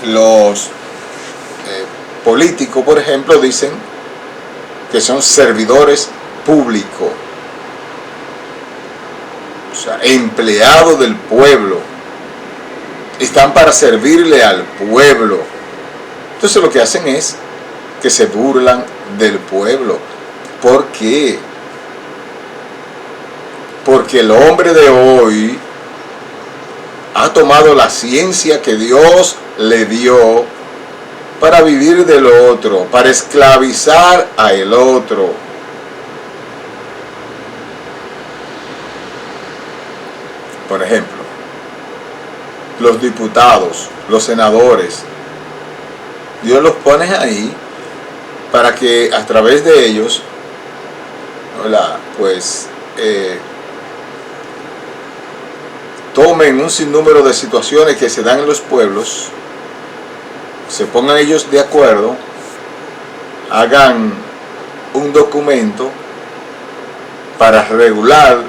los políticos, por ejemplo, dicen que son servidores públicos, o sea, empleados del pueblo, están para servirle al pueblo. Entonces lo que hacen es que se burlan del pueblo. ¿Por qué? Porque el hombre de hoy ha tomado la ciencia que Dios le dio para vivir del otro, para esclavizar a el otro. Por ejemplo, los diputados, los senadores, Dios los pone ahí para que a través de ellos, pues, tomen un sinnúmero de situaciones que se dan en los pueblos, se pongan ellos de acuerdo, hagan un documento para regular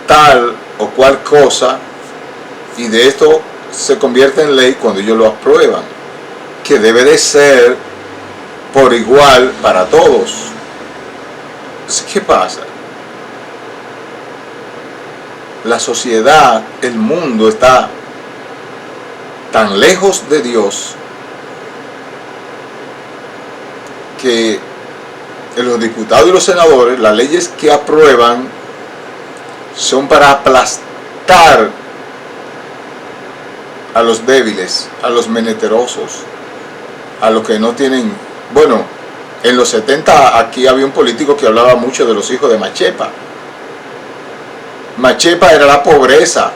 tal o cual cosa, y de esto se convierte en ley cuando ellos lo aprueban, que debe de ser por igual para todos. ¿Qué pasa? La sociedad, el mundo está tan lejos de Dios que los diputados y los senadores, las leyes que aprueban son para aplastar a los débiles, a los menesterosos, a los que no tienen. Bueno, en los 70 aquí había un político que hablaba mucho de los hijos de Machepa. Machepa era la pobreza,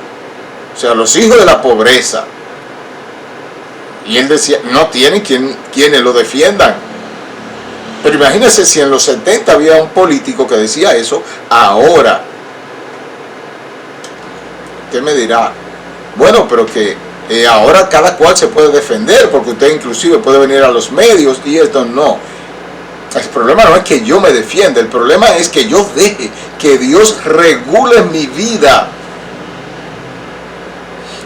o sea, los hijos de la pobreza. Y él decía, no tienen quienes lo defiendan. Pero imagínense si en los 70 había un político que decía eso, ahora. ¿Qué me dirá? Bueno, pero que ahora cada cual se puede defender, porque usted inclusive puede venir a los medios y esto no. El problema no es que yo me defienda, el problema es que yo deje que Dios regule mi vida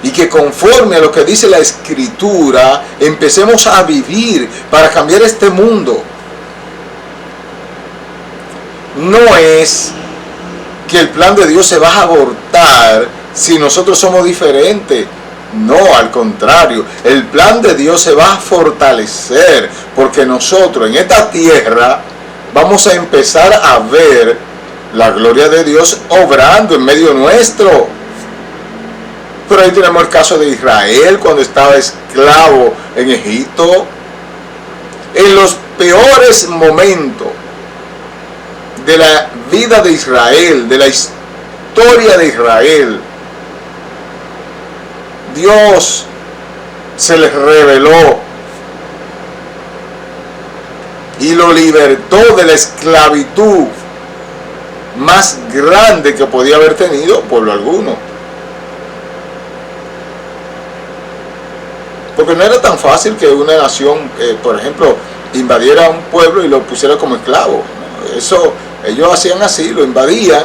y que conforme a lo que dice la Escritura empecemos a vivir para cambiar este mundo. No es que el plan de Dios se va a abortar si nosotros somos diferentes. No, al contrario, el plan de Dios se va a fortalecer porque nosotros en esta tierra vamos a empezar a ver la gloria de Dios obrando en medio nuestro. Pero ahí tenemos el caso de Israel cuando estaba esclavo en Egipto. En los peores momentos de la vida de Israel, de la historia de Israel, Dios se les reveló y lo libertó de la esclavitud más grande que podía haber tenido pueblo alguno. Porque no era tan fácil que una nación, por ejemplo, invadiera un pueblo y lo pusiera como esclavo. Eso, ellos hacían así, lo invadían,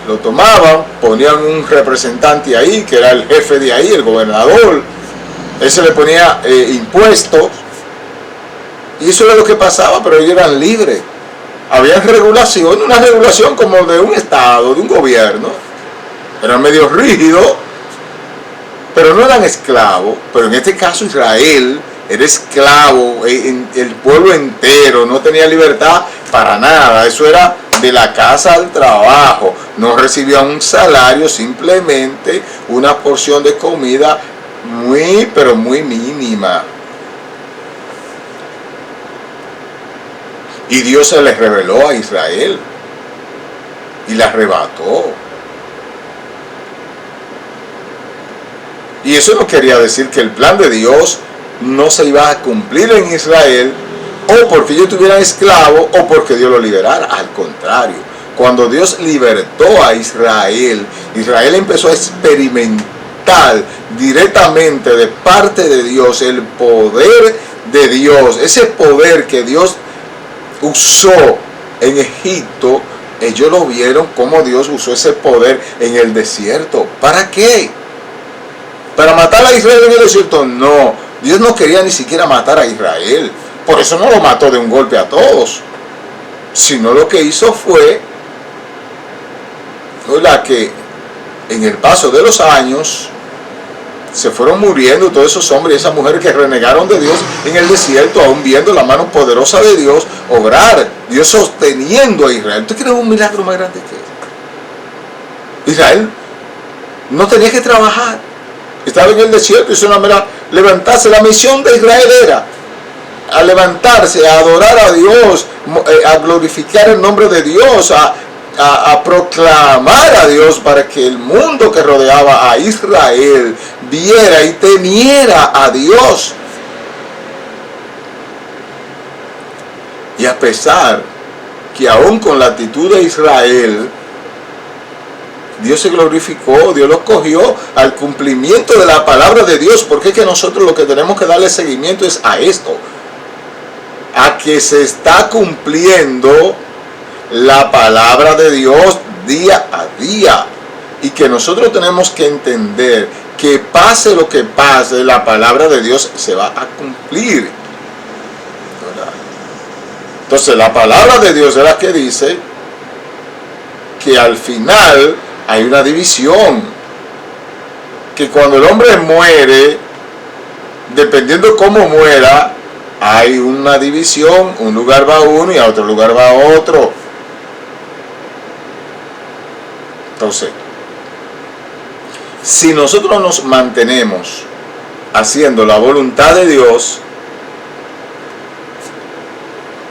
lo tomaban, ponían un representante ahí, que era el jefe de ahí, el gobernador, ese le ponía impuestos, y eso era lo que pasaba, pero ellos eran libres. Había regulación, una regulación como de un estado, de un gobierno, eran medio rígidos, pero no eran esclavos. Pero en este caso Israel era esclavo, el pueblo entero no tenía libertad para nada, eso era de la casa al trabajo, no recibían un salario, simplemente una porción de comida muy, pero muy mínima. Y Dios se les reveló a Israel y la arrebató. Y eso no quería decir que el plan de Dios no se iba a cumplir en Israel, o porque ellos tuvieran esclavos, o porque Dios lo liberara. Al contrario, cuando Dios libertó a Israel, Israel empezó a experimentar directamente de parte de Dios el poder de Dios, ese poder que Dios usó en Egipto. Ellos lo vieron como Dios usó ese poder en el desierto. ¿Para qué? ¿Para matar a Israel en el desierto? No, Dios no quería ni siquiera matar a Israel. Por eso no lo mató de un golpe a todos. Sino lo que hizo fue que en el paso de los años se fueron muriendo todos esos hombres y esas mujeres que renegaron de Dios en el desierto, aún viendo la mano poderosa de Dios obrar, Dios sosteniendo a Israel. ¿Tú quieres un milagro más grande que eso? Israel no tenía que trabajar, estaba en el desierto y eso era levantarse. La misión de Israel era a levantarse, a adorar a Dios, a glorificar el nombre de Dios, a proclamar a Dios para que el mundo que rodeaba a Israel viera y temiera a Dios. Y a pesar que aún con la actitud de Israel, Dios se glorificó, Dios los cogió al cumplimiento de la palabra de Dios, porque es que nosotros lo que tenemos que darle seguimiento es a esto, a que se está cumpliendo la palabra de Dios día a día, y que nosotros tenemos que entender que pase lo que pase, la palabra de Dios se va a cumplir, ¿verdad? Entonces la palabra de Dios es la que dice que al final hay una división, que cuando el hombre muere, dependiendo cómo muera, hay una división, un lugar va a uno y a otro lugar va a otro. Entonces, si nosotros nos mantenemos haciendo la voluntad de Dios,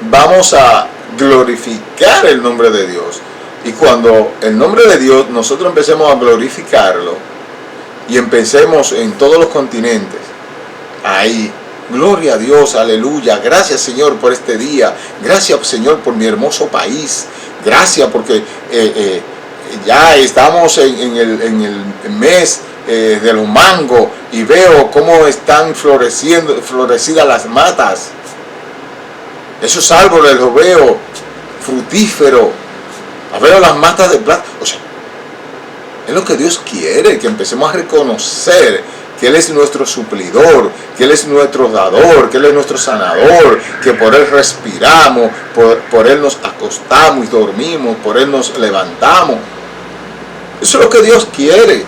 vamos a glorificar el nombre de Dios. Y cuando el nombre de Dios nosotros empecemos a glorificarlo y empecemos en todos los continentes, ahí, gloria a Dios, aleluya, gracias Señor por este día, gracias Señor por mi hermoso país, gracias porque ya estamos en el mes de los mangos y veo cómo están florecidas las matas, esos árboles los veo frutíferos, veo las matas de plata. O sea, es lo que Dios quiere, que empecemos a reconocer que Él es nuestro suplidor, que Él es nuestro dador, que Él es nuestro sanador, que por Él respiramos, por Él nos acostamos y dormimos, por Él nos levantamos. Eso es lo que Dios quiere.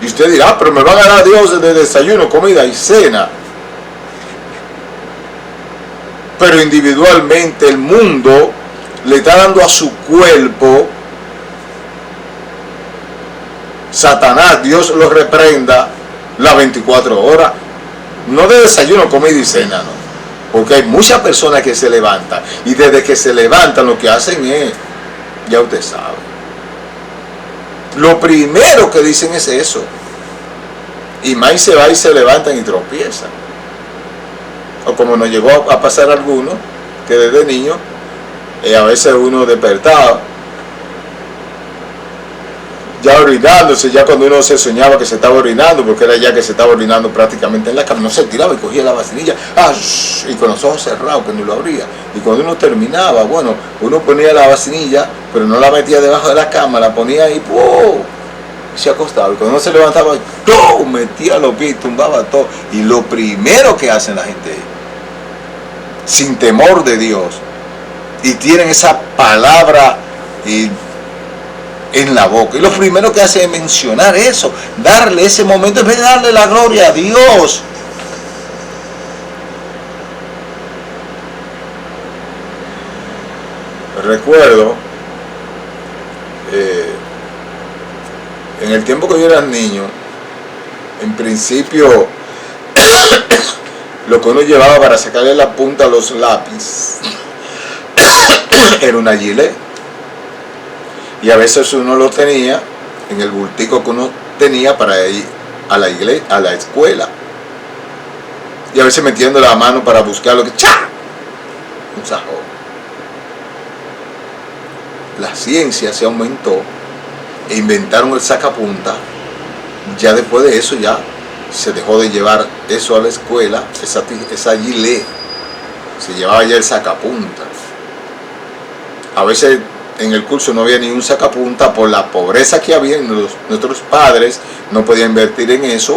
Y usted dirá, pero me van a dar Dios de desayuno, comida y cena. Pero individualmente el mundo le está dando a su cuerpo, Satanás, Dios lo reprenda, las 24 horas. No de desayuno, comida y cena, no. Porque hay muchas personas que se levantan y desde que se levantan lo que hacen es, ya usted sabe, lo primero que dicen es eso. Y más se va y se levantan y tropiezan. O como nos llegó a pasar a algunos, que desde niño, a veces uno despertaba, ya orinándose, ya cuando uno se soñaba que se estaba orinando, porque era ya que se estaba orinando prácticamente en la cama, no se tiraba y cogía la vacinilla, y con los ojos cerrados, que no lo abría. Y cuando uno terminaba, bueno, uno ponía la vacinilla, pero no la metía debajo de la cama, la ponía ahí, ¡pum!, y se acostaba. Y cuando uno se levantaba, ¡pum!, metía los pies, tumbaba todo. Y lo primero que hacen la gente, sin temor de Dios, y tienen esa palabra en la boca, y lo primero que hace es mencionar eso, darle ese momento, en vez de darle la gloria a Dios. Recuerdo en el tiempo que yo era niño, en principio lo que uno llevaba para sacarle la punta a los lápices era una gilet, y a veces uno lo tenía en el bultico que uno tenía para ir a la iglesia, a la escuela, y a veces metiendo la mano para buscar lo que ¡cha!, un sajón. La ciencia se aumentó e inventaron el sacapunta. Ya después de eso ya se dejó de llevar eso a la escuela, esa gilet, se llevaba ya el sacapunta. A veces en el curso no había ni un sacapunta por la pobreza que había en nuestros padres, no podían invertir en eso.